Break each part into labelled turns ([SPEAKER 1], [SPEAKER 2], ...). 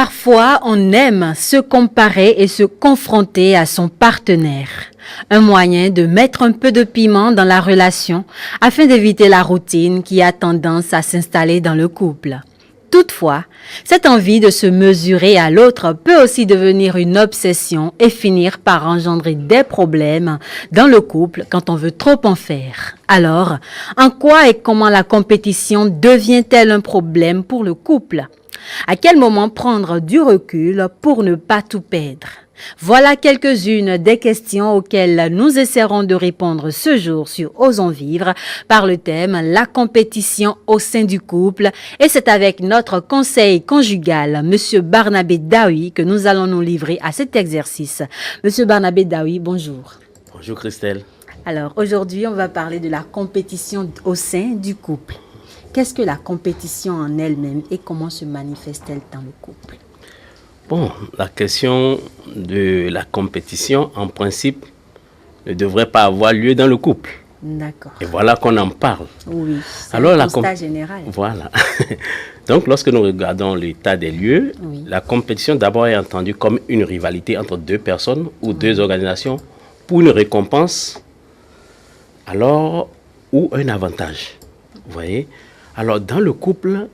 [SPEAKER 1] Parfois, on aime se comparer et se confronter à son partenaire. Un moyen de mettre un peu de piment dans la relation afin d'éviter la routine qui a tendance à s'installer dans le couple. Toutefois, cette envie de se mesurer à l'autre peut aussi devenir une obsession et finir par engendrer des problèmes dans le couple quand on veut trop en faire. Alors, en quoi et comment la compétition devient-elle un problème pour le couple ? À quel moment prendre du recul pour ne pas tout perdre? Voilà quelques-unes des questions auxquelles nous essaierons de répondre ce jour sur Osons Vivre par le thème « La compétition au sein du couple ». Et c'est avec notre conseil conjugal, M. Barnabé Daoui, que nous allons nous livrer à cet exercice. M. Barnabé Daoui, bonjour.
[SPEAKER 2] Bonjour Christelle.
[SPEAKER 1] Alors aujourd'hui, on va parler de la compétition au sein du couple. Qu'est-ce que la compétition en elle-même et comment se manifeste-t-elle dans le couple?
[SPEAKER 2] Bon, la question de la compétition, en principe, ne devrait pas avoir lieu dans le couple.
[SPEAKER 1] D'accord.
[SPEAKER 2] Et voilà qu'on en parle.
[SPEAKER 1] Oui, c'est
[SPEAKER 2] Alors,
[SPEAKER 1] un constat général.
[SPEAKER 2] Voilà. Donc, lorsque nous regardons l'état des lieux,
[SPEAKER 1] Oui.
[SPEAKER 2] la compétition d'abord est entendue comme une rivalité entre deux personnes ou deux organisations pour une récompense, alors, ou un avantage. Vous voyez? Alors, dans le couple,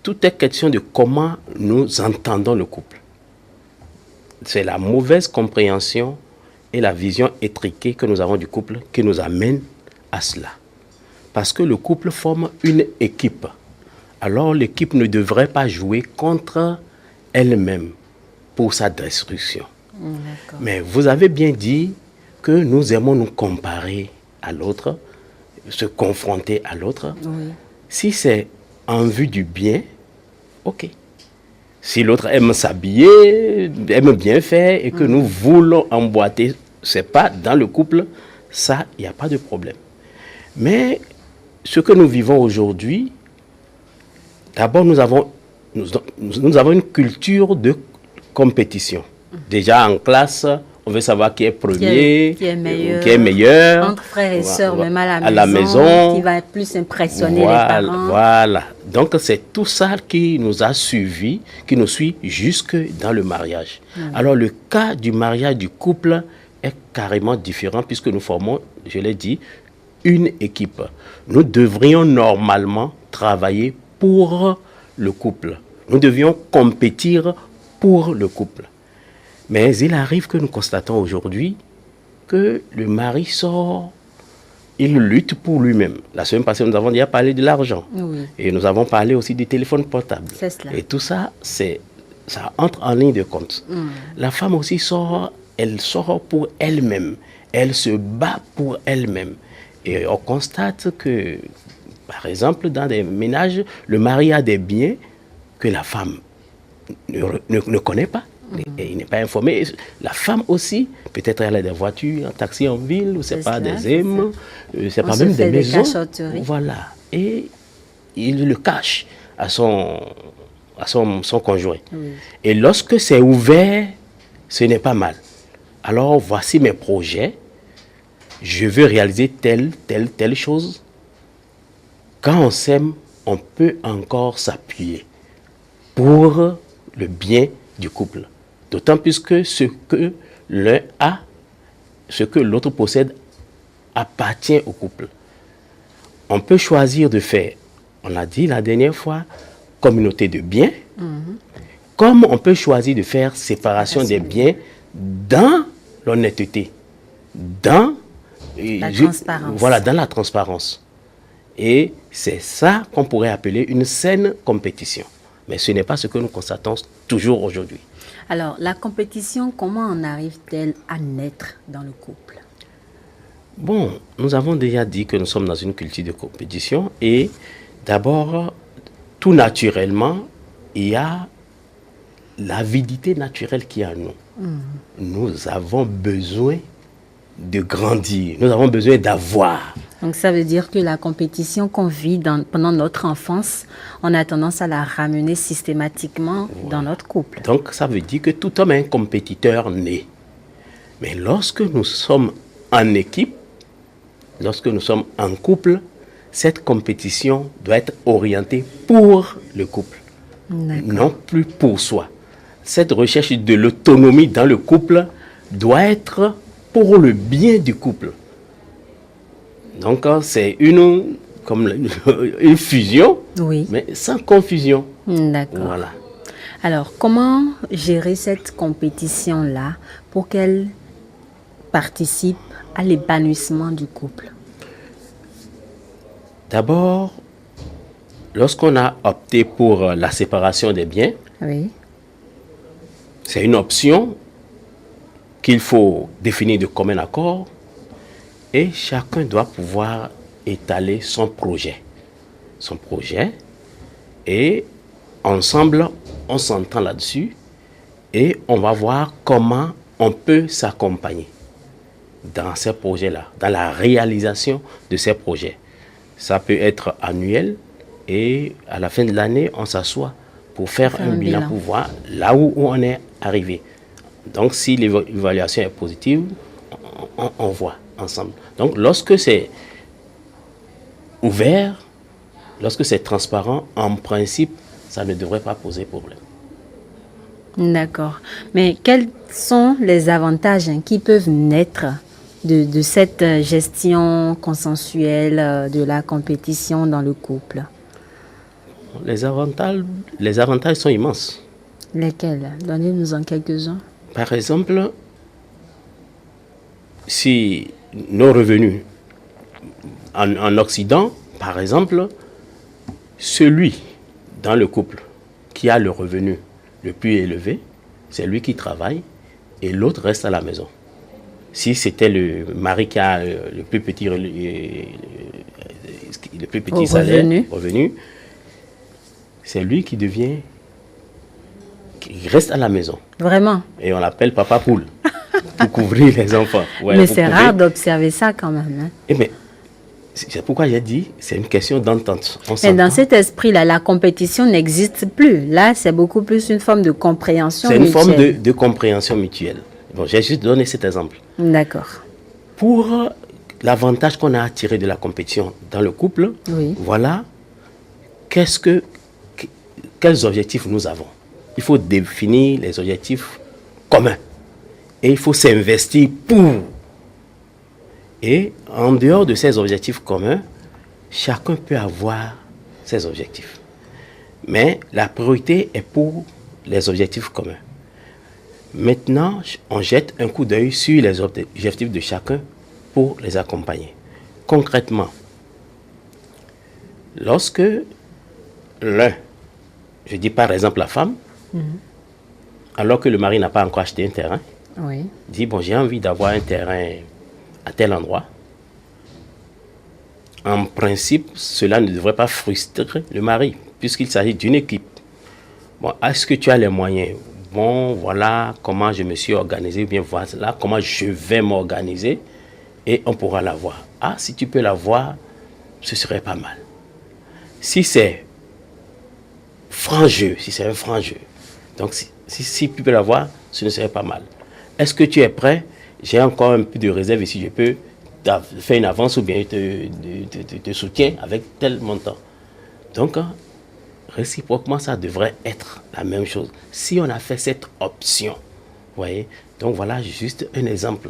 [SPEAKER 2] tout est question de comment nous entendons le couple. C'est la mauvaise compréhension et la vision étriquée que nous avons du couple qui nous amène à cela. Parce que le couple forme une équipe. Alors, l'équipe ne devrait pas jouer contre elle-même pour sa destruction. Mais vous avez bien dit que nous aimons nous comparer à l'autre, se confronter à l'autre.
[SPEAKER 1] Oui.
[SPEAKER 2] Si c'est en vue du bien, ok. Si l'autre aime s'habiller, aime bien faire et que nous voulons emboîter ses pas dans le couple, ça, il n'y a pas de problème. Mais ce que nous vivons aujourd'hui, d'abord nous avons une culture de compétition. Déjà en classe, on veut savoir qui est premier,
[SPEAKER 1] qui
[SPEAKER 2] est meilleur.
[SPEAKER 1] Entre frères et sœurs, même à
[SPEAKER 2] la maison.
[SPEAKER 1] Qui va plus impressionner les parents.
[SPEAKER 2] Voilà. Donc, c'est tout ça qui nous a suivis, qui nous suit jusque dans le mariage. Alors, le cas du mariage du couple est carrément différent puisque nous formons, je l'ai dit, une équipe. Nous devrions normalement travailler pour le couple. Nous devions compétir pour le couple. Mais il arrive que nous constatons aujourd'hui que le mari sort, il lutte pour lui-même. La semaine passée, nous avons déjà parlé de l'argent.
[SPEAKER 1] Oui.
[SPEAKER 2] Et nous avons parlé aussi du téléphone portable.
[SPEAKER 1] C'est cela.
[SPEAKER 2] Et tout ça, ça entre en ligne de compte. La femme aussi sort, elle sort pour elle-même. Elle se bat pour elle-même. Et on constate que, par exemple, dans des ménages, le mari a des biens que la femme ne connaît pas. Et il n'est pas informé. La femme aussi, peut-être elle a des voitures, un taxi en ville, ou c'est pas
[SPEAKER 1] cela,
[SPEAKER 2] des aimes, c'est pas même des maisons. Voilà. Et il le cache à son conjoint. Oui. Et lorsque c'est ouvert, ce n'est pas mal. Alors voici mes projets. Je veux réaliser telle chose. Quand on s'aime, on peut encore s'appuyer pour le bien du couple. D'autant plus que ce que l'un a, ce que l'autre possède, appartient au couple. On peut choisir de faire, on l'a dit la dernière fois, communauté de biens, comme on peut choisir de faire séparation des biens dans l'honnêteté, dans
[SPEAKER 1] la transparence.
[SPEAKER 2] Voilà, dans la transparence. Et c'est ça qu'on pourrait appeler une saine compétition. Mais ce n'est pas ce que nous constatons toujours aujourd'hui.
[SPEAKER 1] Alors, la compétition, comment en arrive-t-elle à naître dans le couple?
[SPEAKER 2] Bon, nous avons déjà dit que nous sommes dans une culture de compétition et d'abord, tout naturellement, il y a l'avidité naturelle qui est en nous. Nous avons besoin de grandir, nous avons besoin d'avoir.
[SPEAKER 1] Donc ça veut dire que la compétition qu'on vit pendant notre enfance, on a tendance à la ramener systématiquement dans notre couple.
[SPEAKER 2] Donc ça veut dire que tout homme est un compétiteur né. Mais lorsque nous sommes en équipe, lorsque nous sommes en couple, cette compétition doit être orientée pour le couple. non plus pour soi. Cette recherche de l'autonomie dans le couple doit être pour le bien du couple. Donc, c'est une fusion, mais sans confusion.
[SPEAKER 1] D'accord.
[SPEAKER 2] Voilà.
[SPEAKER 1] Alors, comment gérer cette compétition-là pour qu'elle participe à l'épanouissement du couple?
[SPEAKER 2] D'abord, lorsqu'on a opté pour la séparation des biens, c'est une option qu'il faut définir de commun accord et chacun doit pouvoir étaler son projet. Et ensemble, on s'entend là-dessus et on va voir comment on peut s'accompagner dans ces projets-là, dans la réalisation de ces projets. Ça peut être annuel et à la fin de l'année, on s'assoit pour faire un bilan pour voir là où on est arrivé. Donc, si l'évaluation est positive, on voit ensemble. Donc, lorsque c'est ouvert, lorsque c'est transparent, en principe, ça ne devrait pas poser problème.
[SPEAKER 1] D'accord. Mais quels sont les avantages qui peuvent naître de cette gestion consensuelle de la compétition dans le couple?
[SPEAKER 2] Les avantages sont immenses.
[SPEAKER 1] Lesquels? Donnez-nous en quelques-uns.
[SPEAKER 2] Par exemple, si nos revenus en Occident, par exemple, celui dans le couple qui a le revenu le plus élevé, c'est lui qui travaille et l'autre reste à la maison. Si c'était le mari qui a le plus petit salaire, revenu, c'est lui qui reste à la maison.
[SPEAKER 1] Vraiment?
[SPEAKER 2] Et on l'appelle papa poule pour couvrir les enfants.
[SPEAKER 1] Ouais, mais c'est rare d'observer ça quand même. Hein?
[SPEAKER 2] Et mais c'est pourquoi j'ai dit, c'est une question d'entente.
[SPEAKER 1] Mais dans cet esprit-là, la compétition n'existe plus. Là, c'est beaucoup plus une forme de compréhension mutuelle.
[SPEAKER 2] C'est une forme de compréhension mutuelle. Bon, j'ai juste donné cet exemple.
[SPEAKER 1] D'accord.
[SPEAKER 2] Pour l'avantage qu'on a tiré de la compétition dans le couple, voilà, quels objectifs nous avons. Il faut définir les objectifs communs. Et il faut s'investir pour. Et en dehors de ces objectifs communs, chacun peut avoir ses objectifs. Mais la priorité est pour les objectifs communs. Maintenant, on jette un coup d'œil sur les objectifs de chacun pour les accompagner. Concrètement, lorsque l'un, je dis par exemple la femme, alors que le mari n'a pas encore acheté un terrain, dit, bon, j'ai envie d'avoir un terrain à tel endroit. En principe, cela ne devrait pas frustrer le mari, puisqu'il s'agit d'une équipe. Bon, est-ce que tu as les moyens? Bon, voilà comment je me suis organisé, ou bien voilà comment je vais m'organiser, et on pourra la voir. Ah, si tu peux la voir, ce serait pas mal. Si c'est franc jeu, si c'est un franc jeu, donc si tu peux la voir, ce ne serait pas mal. Est-ce que tu es prêt? J'ai encore un peu de réserve ici, je peux faire une avance ou bien te soutiens avec tel montant. Donc, réciproquement, ça devrait être la même chose. Si on a fait cette option, vous voyez, donc voilà juste un exemple.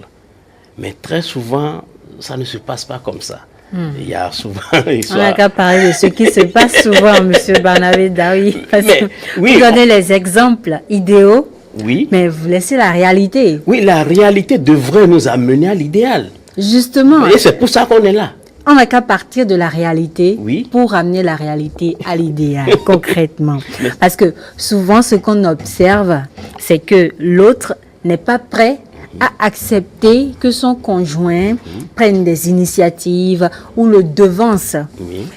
[SPEAKER 2] Mais très souvent, ça ne se passe pas comme ça. Il y a souvent...
[SPEAKER 1] On n'a qu'à parler de ce qui se passe souvent, M. Barnabé Daoui, parce que vous donnez les exemples idéaux, mais vous laissez la réalité.
[SPEAKER 2] Oui, la réalité devrait nous amener à l'idéal.
[SPEAKER 1] Justement.
[SPEAKER 2] Et c'est pour ça qu'on est là.
[SPEAKER 1] On n'a qu'à partir de la réalité pour amener la réalité à l'idéal, concrètement. Parce que souvent, ce qu'on observe, c'est que l'autre n'est pas prêt à accepter que son conjoint prenne des initiatives ou le devance.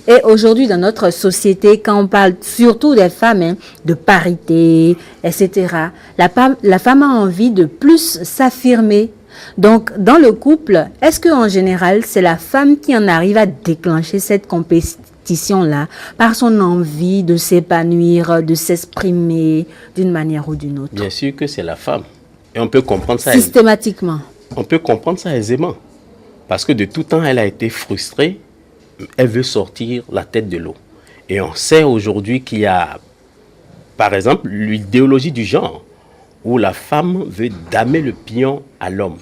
[SPEAKER 1] Et aujourd'hui, dans notre société, quand on parle surtout des femmes, de parité, etc., la femme a envie de plus s'affirmer. Donc, dans le couple, est-ce qu'en général, c'est la femme qui en arrive à déclencher cette compétition-là par son envie de s'épanouir, de s'exprimer d'une manière ou d'une autre?
[SPEAKER 2] Bien sûr que c'est la femme. Et on peut comprendre ça
[SPEAKER 1] systématiquement.
[SPEAKER 2] On peut comprendre ça aisément. Parce que de tout temps, elle a été frustrée. Elle veut sortir la tête de l'eau. Et on sait aujourd'hui qu'il y a par exemple, l'idéologie du genre, où la femme veut damer le pion à l'homme.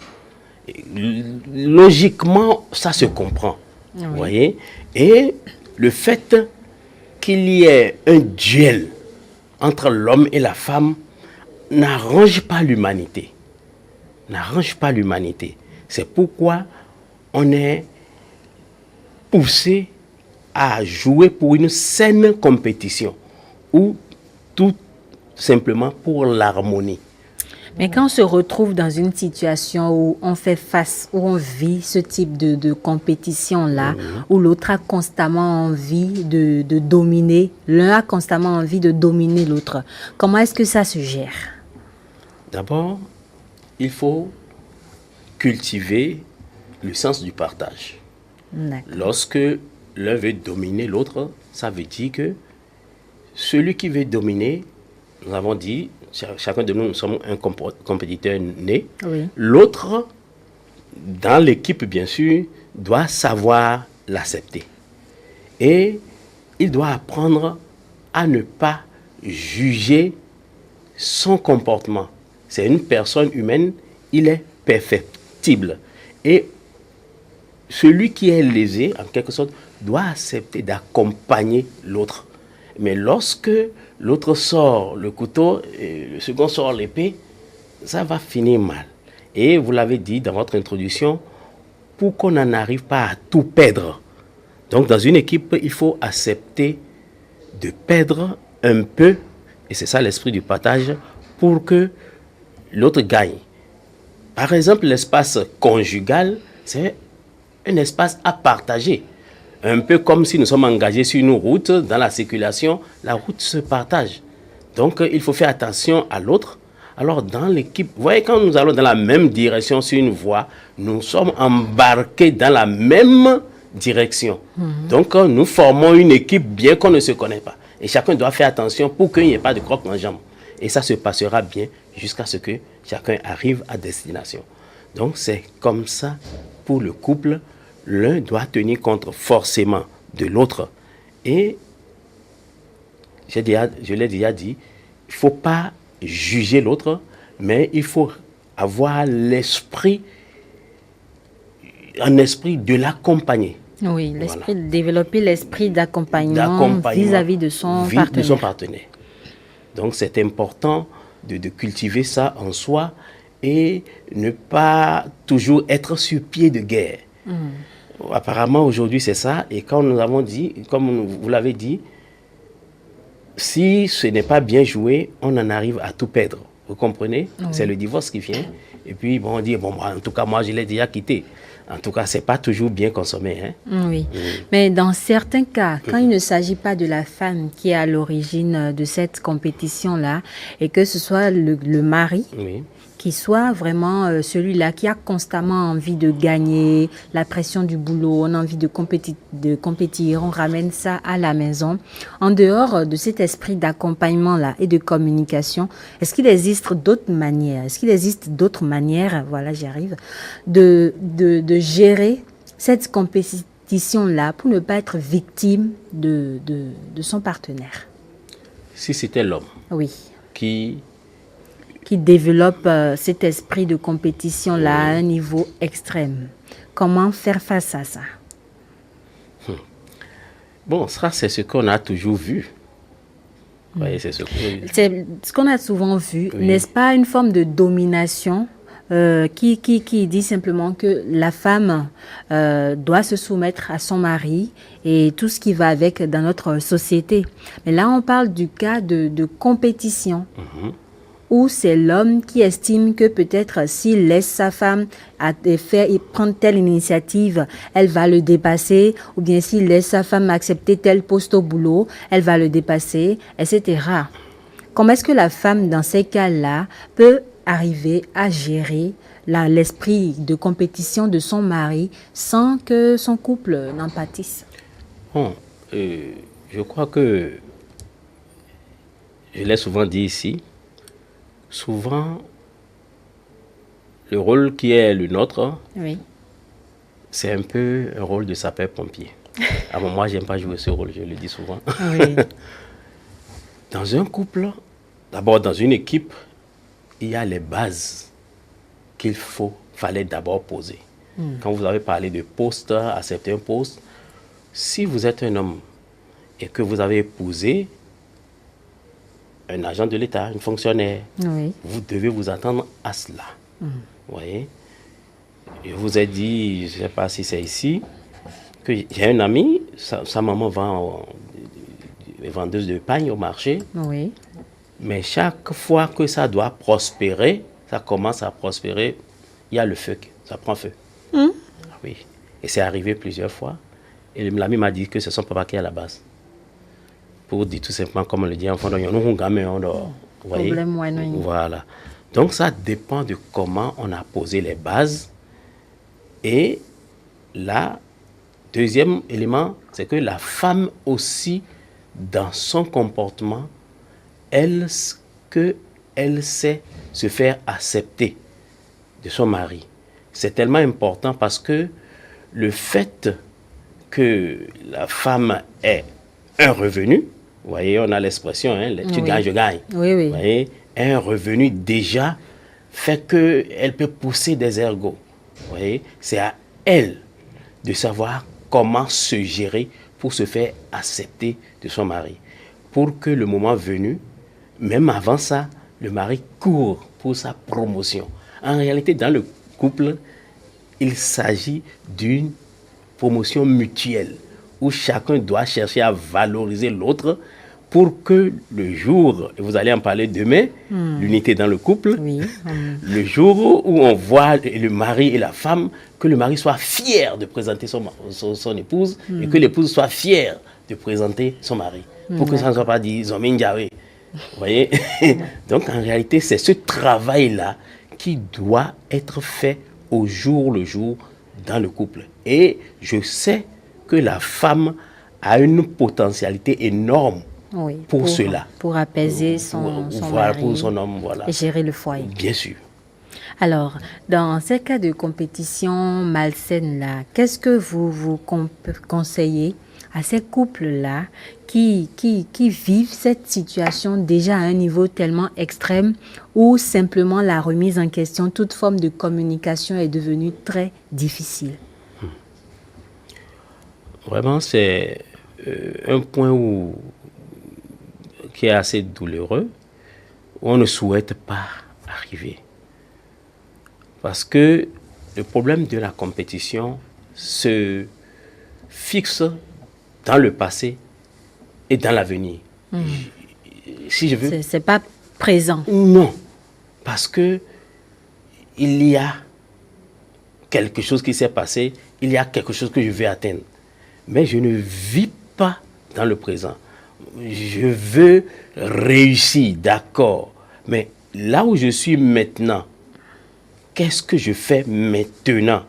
[SPEAKER 2] Logiquement, ça se comprend. Oui. Vous voyez? Et le fait qu'il y ait un duel entre l'homme et la femme n'arrange pas l'humanité. N'arrange pas l'humanité. C'est pourquoi on est poussé à jouer pour une saine compétition ou tout simplement pour l'harmonie.
[SPEAKER 1] Mais quand on se retrouve dans une situation où on fait face, où on vit ce type de compétition-là, où l'autre a constamment envie de dominer, l'un a constamment envie de dominer l'autre, comment est-ce que ça se gère?
[SPEAKER 2] D'abord, il faut cultiver le sens du partage. Lorsque l'un veut dominer l'autre, ça veut dire que celui qui veut dominer, nous avons dit, chacun de nous sommes un compétiteur né. Oui. L'autre, dans l'équipe, bien sûr, doit savoir l'accepter. Et il doit apprendre à ne pas juger son comportement. C'est une personne humaine, il est perfectible. Et celui qui est lésé, en quelque sorte, doit accepter d'accompagner l'autre. Mais lorsque l'autre sort le couteau et le second sort l'épée, ça va finir mal. Et vous l'avez dit dans votre introduction, pour qu'on n'en arrive pas à tout perdre. Donc dans une équipe, il faut accepter de perdre un peu, et c'est ça l'esprit du partage, pour que l'autre gagne. Par exemple, l'espace conjugal, c'est un espace à partager. Un peu comme si nous sommes engagés sur une route, dans la circulation, la route se partage. Donc, il faut faire attention à l'autre. Alors, dans l'équipe, vous voyez, quand nous allons dans la même direction sur une voie, nous sommes embarqués dans la même direction. Donc, nous formons une équipe bien qu'on ne se connaît pas. Et chacun doit faire attention pour qu'il n'y ait pas de croque en jambe. Et ça se passera bien jusqu'à ce que chacun arrive à destination. Donc, c'est comme ça pour le couple. L'un doit tenir compte forcément de l'autre. Et je l'ai déjà dit, il ne faut pas juger l'autre, mais il faut avoir un esprit de l'accompagner.
[SPEAKER 1] Oui, développer l'esprit d'accompagnement vis-à-vis de son partenaire.
[SPEAKER 2] Donc c'est important de cultiver ça en soi et ne pas toujours être sur pied de guerre. Apparemment, aujourd'hui, c'est ça. Et quand nous avons dit, comme vous l'avez dit, si ce n'est pas bien joué, on en arrive à tout perdre. Vous comprenez? Oui. C'est le divorce qui vient. Et puis, bon, on dit, bon, en tout cas, moi, je l'ai déjà quitté. En tout cas, ce n'est pas toujours bien consommé. Hein?
[SPEAKER 1] Oui. Mais dans certains cas, quand il ne s'agit pas de la femme qui est à l'origine de cette compétition-là, et que ce soit le mari, qui soit vraiment celui-là qui a constamment envie de gagner, la pression du boulot, on a envie de compétir, on ramène ça à la maison. En dehors de cet esprit d'accompagnement-là et de communication, est-ce qu'il existe d'autres manières? Voilà, j'y arrive, de gérer cette compétition-là pour ne pas être victime de son partenaire?
[SPEAKER 2] Si c'était l'homme qui
[SPEAKER 1] développe cet esprit de compétition-là à un niveau extrême. Comment faire face à ça?
[SPEAKER 2] Bon, ça, c'est ce qu'on a toujours vu. Ouais, c'est
[SPEAKER 1] ce qu'on a souvent vu, n'est-ce pas une forme de domination qui dit simplement que la femme doit se soumettre à son mari et tout ce qui va avec dans notre société. Mais là, on parle du cas de compétition. Où c'est l'homme qui estime que peut-être s'il laisse sa femme prendre telle initiative, elle va le dépasser, ou bien s'il laisse sa femme accepter tel poste au boulot, elle va le dépasser, etc. Comment est-ce que la femme, dans ces cas-là, peut arriver à gérer l'esprit de compétition de son mari sans que son couple n'en pâtisse?
[SPEAKER 2] Bon, je crois que, je l'ai souvent dit ici, souvent, le rôle qui est le nôtre, c'est un peu un rôle de sapeur-pompier. Moi, je n'aime pas jouer ce rôle, je le dis souvent. Dans un couple, d'abord, dans une équipe, il y a les bases qu'il fallait d'abord poser. Quand vous avez parlé de postes, à certains postes, si vous êtes un homme et que vous avez épousé un agent de l'État, un fonctionnaire, vous devez vous attendre à cela. Vous voyez? Je vous ai dit, je ne sais pas si c'est ici, que j'ai un ami, sa maman vend vendeuse de pagne au marché.
[SPEAKER 1] Oui.
[SPEAKER 2] Mais chaque fois que ça doit prospérer, ça commence à prospérer, il y a le feu, ça prend feu. Oui. Et c'est arrivé plusieurs fois. Et l'ami m'a dit que c'est son papa qui est à la base. Pour dire tout simplement, comme on le dit en fond, vous voyez? Voilà. Donc ça dépend de comment on a posé les bases. Et là, deuxième élément, c'est que la femme aussi, dans son comportement, elle sait se faire accepter de son mari. C'est tellement important parce que le fait que la femme ait un revenu, vous voyez, on a l'expression, hein, tu gagnes, je gagne.
[SPEAKER 1] Oui, oui.
[SPEAKER 2] Vous voyez, un revenu déjà fait qu'elle peut pousser des ergots. Vous voyez, c'est à elle de savoir comment se gérer pour se faire accepter de son mari. Pour que le moment venu, même avant ça, le mari court pour sa promotion. En réalité, dans le couple, il s'agit d'une promotion mutuelle où chacun doit chercher à valoriser l'autre pour que le jour, et vous allez en parler demain, l'unité dans le couple, le jour où on voit le mari et la femme, que le mari soit fier de présenter son épouse et que l'épouse soit fière de présenter son mari. Pour que ça ne soit pas dit, Zominjawe. Vous voyez? Donc en réalité, c'est ce travail-là qui doit être fait au jour le jour dans le couple. Et je sais que la femme a une potentialité énorme pour cela.
[SPEAKER 1] Pour apaiser son mari,
[SPEAKER 2] pour son homme, voilà.
[SPEAKER 1] Et gérer le foyer.
[SPEAKER 2] Bien sûr.
[SPEAKER 1] Alors, dans ces cas de compétition malsaine-là, qu'est-ce que vous conseillez à ces couples-là qui vivent cette situation déjà à un niveau tellement extrême où simplement la remise en question, toute forme de communication est devenue très difficile?
[SPEAKER 2] Vraiment, c'est un point qui est assez douloureux, où on ne souhaite pas arriver. Parce que le problème de la compétition se fixe dans le passé et dans l'avenir. Si je veux...
[SPEAKER 1] C'est pas présent.
[SPEAKER 2] Non, parce que il y a quelque chose qui s'est passé, il y a quelque chose que je vais atteindre. Mais je ne vis pas dans le présent. Je veux réussir, d'accord. Mais là où je suis maintenant, qu'est-ce que je fais maintenant?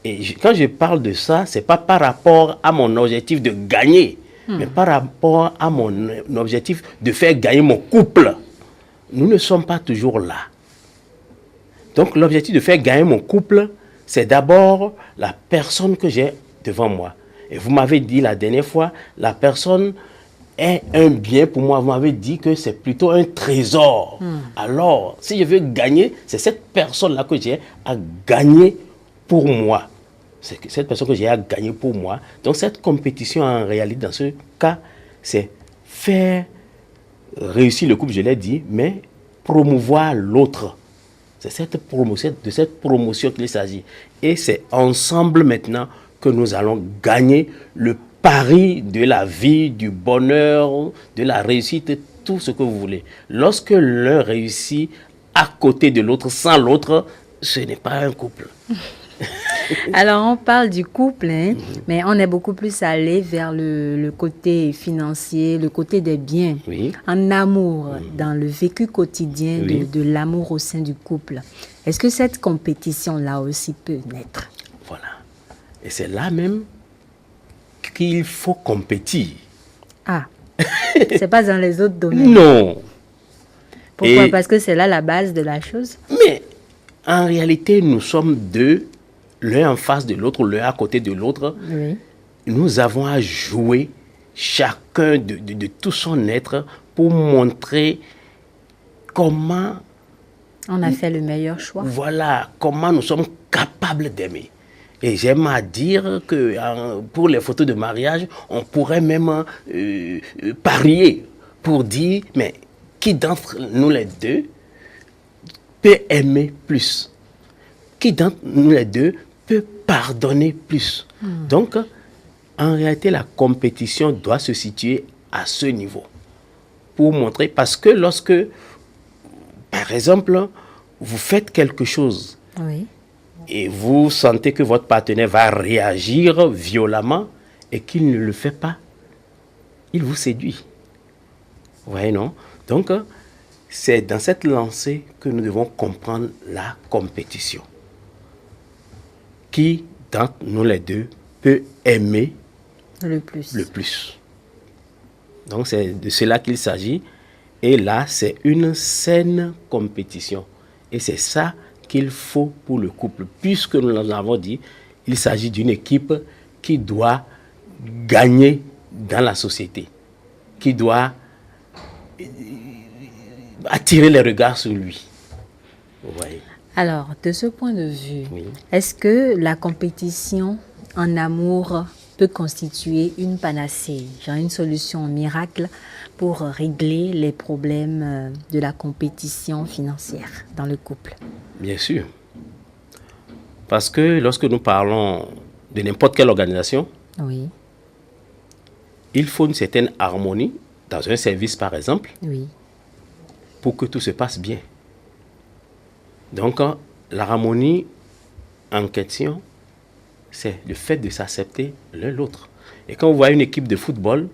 [SPEAKER 2] Et quand je parle de ça, ce n'est pas par rapport à mon objectif de gagner, mais par rapport à mon objectif de faire gagner mon couple. Nous ne sommes pas toujours là. Donc l'objectif de faire gagner mon couple, c'est d'abord la personne que j'ai devant moi. Et vous m'avez dit la dernière fois, la personne est un bien pour moi. Vous m'avez dit que c'est plutôt un trésor. Alors, si je veux gagner, c'est cette personne-là que j'ai à gagner pour moi. C'est cette personne que j'ai à gagner pour moi. Donc, cette compétition, en réalité, dans ce cas, c'est faire réussir le couple, je l'ai dit, mais promouvoir l'autre. C'est de cette promotion qu'il s'agit. Et c'est ensemble maintenant que nous allons gagner le pari de la vie, du bonheur, de la réussite, tout ce que vous voulez. Lorsque l'un réussit à côté de l'autre, sans l'autre, ce n'est pas un couple.
[SPEAKER 1] Alors, on parle du couple, hein, mais on est beaucoup plus allé vers le côté financier, le côté des biens, en amour, dans le vécu quotidien de l'amour au sein du couple. Est-ce que cette compétition-là aussi peut naître?
[SPEAKER 2] Voilà. Et c'est là même qu'il faut compétir.
[SPEAKER 1] Ah, c'est pas dans les autres domaines.
[SPEAKER 2] Non.
[SPEAKER 1] Pourquoi? Parce que c'est là la base de la chose.
[SPEAKER 2] Mais en réalité, nous sommes deux, l'un en face de l'autre, l'un à côté de l'autre.
[SPEAKER 1] Oui.
[SPEAKER 2] Nous avons à jouer chacun de tout son être pour montrer comment
[SPEAKER 1] on a fait le meilleur choix.
[SPEAKER 2] Voilà, comment nous sommes capables d'aimer. Et j'aime à dire que pour les photos de mariage, on pourrait même parier pour dire, mais qui d'entre nous les deux peut aimer plus? Qui d'entre nous les deux peut pardonner plus? Donc, en réalité, la compétition doit se situer à ce niveau. Pour montrer, parce que lorsque, par exemple, vous faites quelque chose,
[SPEAKER 1] oui,
[SPEAKER 2] et vous sentez que votre partenaire va réagir violemment et qu'il ne le fait pas, il vous séduit. Vous voyez, non? Donc, c'est dans cette lancée que nous devons comprendre la compétition. Qui, d'entre nous les deux, peut aimer
[SPEAKER 1] le plus?
[SPEAKER 2] Donc, c'est de cela qu'il s'agit. Et là, c'est une saine compétition. Et c'est ça qu'il faut pour le couple. Puisque nous l'avons dit, il s'agit d'une équipe qui doit gagner dans la société, qui doit attirer les regards sur lui. Vous voyez?
[SPEAKER 1] Alors, de ce point de vue,
[SPEAKER 2] oui,
[SPEAKER 1] est-ce que la compétition en amour peut constituer une panacée, genre une solution miracle pour régler les problèmes de la compétition financière dans le couple?
[SPEAKER 2] Bien sûr. Parce que lorsque nous parlons de n'importe quelle organisation,
[SPEAKER 1] oui,
[SPEAKER 2] il faut une certaine harmonie dans un service, par exemple,
[SPEAKER 1] oui,
[SPEAKER 2] pour que tout se passe bien. Donc, l'harmonie en question, c'est le fait de s'accepter l'un l'autre. Et quand vous voyez une équipe de football,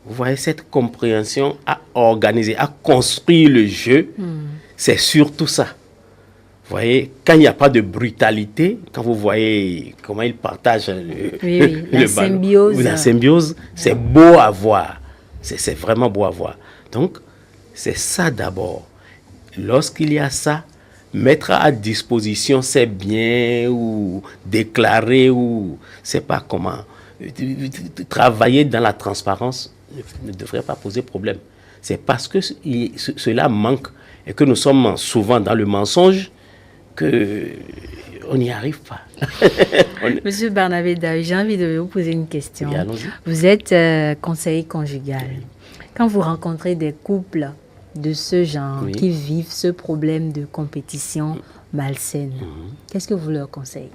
[SPEAKER 2] vous voyez cette compréhension à organiser, à construire le jeu, c'est surtout ça. Vous voyez, quand il n'y a pas de brutalité, quand vous voyez comment ils partagent
[SPEAKER 1] la symbiose.
[SPEAKER 2] La symbiose, c'est beau à voir. C'est vraiment beau à voir. Donc, c'est ça d'abord. Lorsqu'il y a ça, mettre à disposition ses biens ou déclarer ou c'est pas comment. Travailler dans la transparence ne devrait pas poser problème. C'est parce que cela manque et que nous sommes souvent dans le mensonge qu'on n'y arrive pas.
[SPEAKER 1] Monsieur Barnabé Dahu, j'ai envie de vous poser une question.
[SPEAKER 2] Oui, allons-y.
[SPEAKER 1] Vous êtes conseiller conjugal. Oui. Quand vous rencontrez des couples de ce genre oui, qui vivent ce problème de compétition malsaine, qu'est-ce que vous leur conseillez?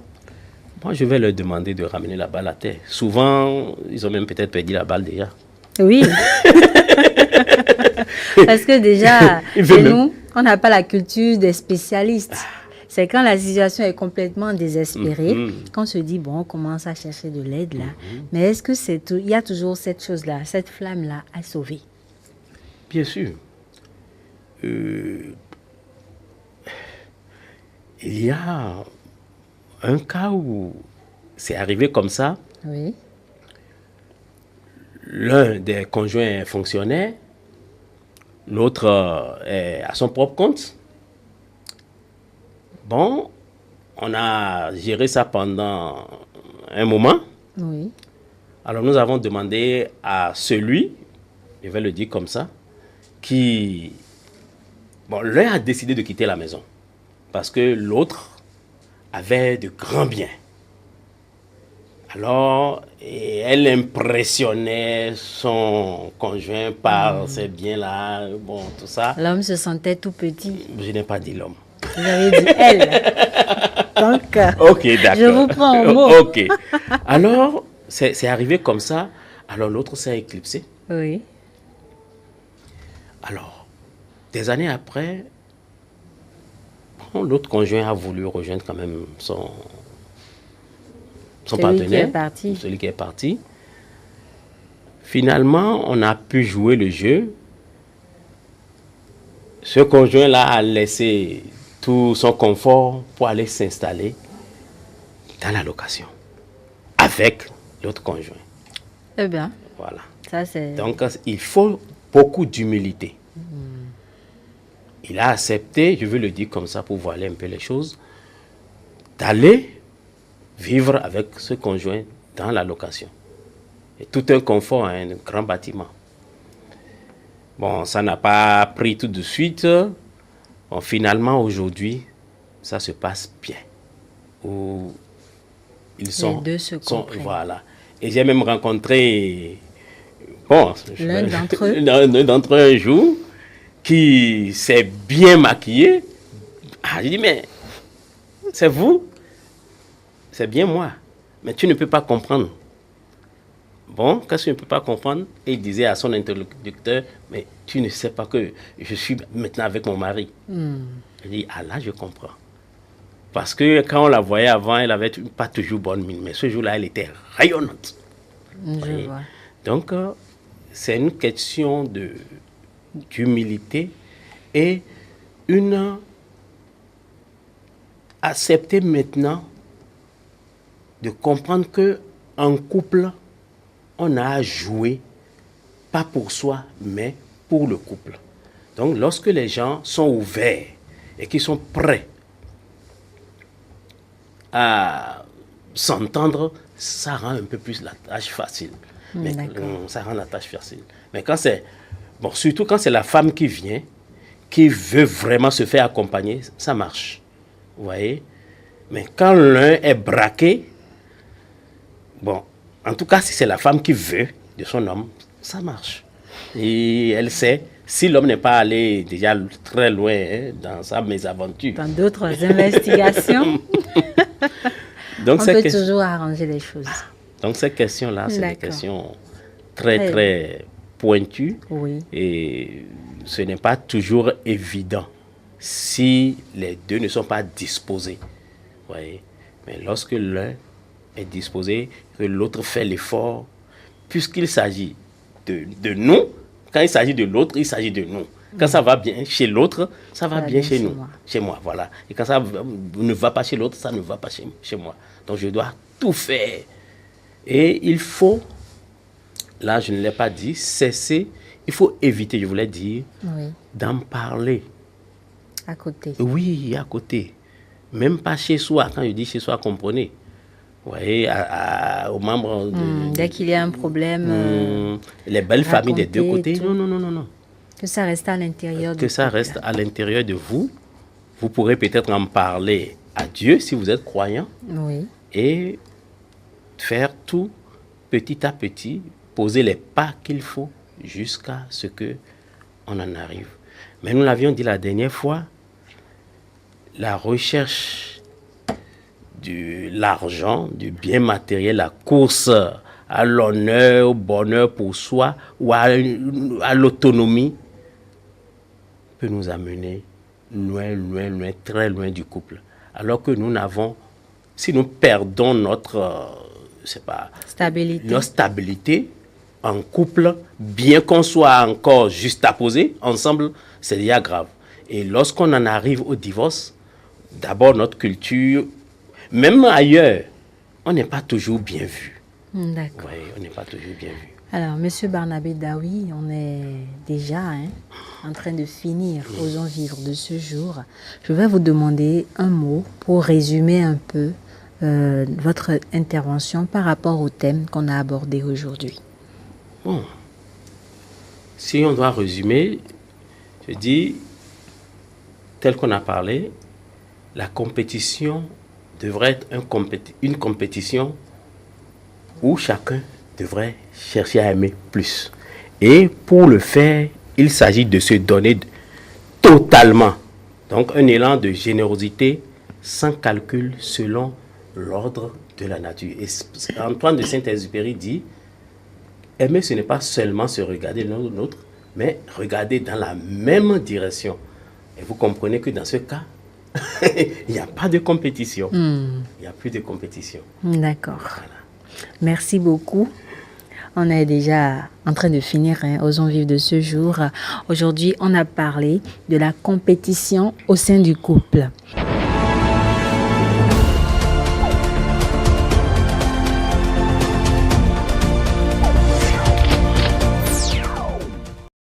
[SPEAKER 2] Moi, je vais leur demander de ramener la balle à terre. Souvent, ils ont même peut-être perdu la balle déjà.
[SPEAKER 1] Oui. Parce que déjà, chez nous, on n'a pas la culture des spécialistes. C'est quand la situation est complètement désespérée, qu'on se dit, bon, on commence à chercher de l'aide là. Mais est-ce que il y a toujours cette chose-là, cette flamme-là à sauver?
[SPEAKER 2] Bien sûr. Il y a un cas où c'est arrivé comme ça.
[SPEAKER 1] Oui.
[SPEAKER 2] L'un des conjoints est fonctionnaire, l'autre est à son propre compte. Bon, on a géré ça pendant un moment.
[SPEAKER 1] Oui.
[SPEAKER 2] Alors nous avons demandé à celui, je vais le dire comme ça, qui... Bon, l'un a décidé de quitter la maison parce que l'autre avait de grands biens. Alors, elle impressionnait son conjoint par ces biens-là, bon, tout ça.
[SPEAKER 1] L'homme se sentait tout petit.
[SPEAKER 2] Je n'ai pas dit l'homme.
[SPEAKER 1] Vous avez dit elle. Donc,
[SPEAKER 2] ok, d'accord.
[SPEAKER 1] Je vous prends au mot.
[SPEAKER 2] Ok. Alors, c'est arrivé comme ça. Alors, l'autre s'est éclipsé.
[SPEAKER 1] Oui.
[SPEAKER 2] Alors, des années après, bon, l'autre conjoint a voulu rejoindre quand même son partenaire. Celui qui est parti. Finalement, on a pu jouer le jeu. Ce conjoint-là a laissé tout son confort pour aller s'installer dans la location avec l'autre conjoint.
[SPEAKER 1] Eh bien,
[SPEAKER 2] voilà.
[SPEAKER 1] Ça, c'est...
[SPEAKER 2] Donc, il faut beaucoup d'humilité. Il a accepté, je veux le dire comme ça pour voiler un peu les choses, d'aller vivre avec ce conjoint dans la location. Et tout un confort, un grand bâtiment. Bon, ça n'a pas pris tout de suite. Bon, finalement, aujourd'hui, ça se passe bien. Où ils sont...
[SPEAKER 1] Les deux se comprennent.
[SPEAKER 2] Voilà. Et j'ai même rencontré... Bon,
[SPEAKER 1] l'un d'entre eux.
[SPEAKER 2] L'un d'entre eux un jour, qui s'est bien maquillé. Ah, j'ai dit, mais c'est vous? C'est bien moi. Mais tu ne peux pas comprendre. Bon, qu'est-ce que tu ne peux pas comprendre? Et il disait à son interlocuteur, mais tu ne sais pas que je suis maintenant avec mon mari. Il dit, ah là, je comprends. Parce que quand on la voyait avant, elle n'avait pas toujours bonne mine. Mais ce jour-là, elle était rayonnante.
[SPEAKER 1] Je vois.
[SPEAKER 2] Donc, c'est une question d'humilité et accepter maintenant de comprendre qu'en couple, on a à jouer, pas pour soi, mais pour le couple. Donc, lorsque les gens sont ouverts et qu'ils sont prêts à s'entendre, ça rend un peu plus la tâche facile. Mais, ça rend la tâche facile. Mais quand c'est... Bon, surtout quand c'est la femme qui vient, qui veut vraiment se faire accompagner, ça marche. Vous voyez? Mais quand l'un est braqué, bon, en tout cas, si c'est la femme qui veut de son homme, ça marche. Et elle sait, si l'homme n'est pas allé déjà très loin dans sa mésaventure.
[SPEAKER 1] Dans d'autres investigations,
[SPEAKER 2] donc,
[SPEAKER 1] on peut toujours arranger les choses.
[SPEAKER 2] Donc, ces questions-là, c'est des questions très, très pointues.
[SPEAKER 1] Oui.
[SPEAKER 2] Et ce n'est pas toujours évident si les deux ne sont pas disposés. Vous voyez? Mais lorsque l'un est disposé, que l'autre fait l'effort, puisqu'il s'agit de nous, quand il s'agit de l'autre, il s'agit de nous. Quand ça va bien chez l'autre, ça va bien chez nous. Chez moi, voilà. Et quand ça ne va pas chez l'autre, ça ne va pas chez moi. Donc je dois tout faire. Et il faut, là je ne l'ai pas dit, cesser, il faut éviter, je voulais dire, d'en parler.
[SPEAKER 1] À côté.
[SPEAKER 2] Oui, à côté. Même pas chez soi. Quand je dis chez soi, comprenez. Vous voyez, aux membres...
[SPEAKER 1] dès qu'il y a un problème...
[SPEAKER 2] les belles familles des deux côtés. Non.
[SPEAKER 1] Que ça reste à l'intérieur.
[SPEAKER 2] Que ça reste à l'intérieur de vous. Vous pourrez peut-être en parler à Dieu si vous êtes croyant.
[SPEAKER 1] Oui.
[SPEAKER 2] Et faire tout petit à petit, poser les pas qu'il faut jusqu'à ce qu'on en arrive. Mais nous l'avions dit la dernière fois, la recherche de l'argent, du bien matériel, la course à l'honneur, au bonheur pour soi ou à l'autonomie peut nous amener loin, très loin du couple. Alors que nous n'avons, si nous perdons notre stabilité en couple, bien qu'on soit encore juxtaposés ensemble, c'est déjà grave. Et lorsqu'on en arrive au divorce, d'abord notre culture, même ailleurs, on n'est pas toujours bien vu.
[SPEAKER 1] D'accord.
[SPEAKER 2] Oui, on n'est pas toujours bien vu.
[SPEAKER 1] Alors, Monsieur Barnabé Daoui, on est déjà en train de finir Osons vivre de ce jour. Je vais vous demander un mot pour résumer un peu votre intervention par rapport au thème qu'on a abordé aujourd'hui.
[SPEAKER 2] Bon, si on doit résumer, je dis, tel qu'on a parlé, la compétition devrait être une compétition où chacun devrait chercher à aimer plus. Et pour le faire, il s'agit de se donner totalement. Donc un élan de générosité sans calcul selon l'ordre de la nature. Et Antoine de Saint-Exupéry dit, aimer ce n'est pas seulement se regarder l'un ou l'autre, mais regarder dans la même direction. Et vous comprenez que dans ce cas, il n'y a pas de compétition. Il n'y a plus de compétition.
[SPEAKER 1] D'accord. Voilà. Merci beaucoup. On est déjà en train de finir Osons vivre de ce jour. Aujourd'hui, on a parlé de la compétition au sein du couple.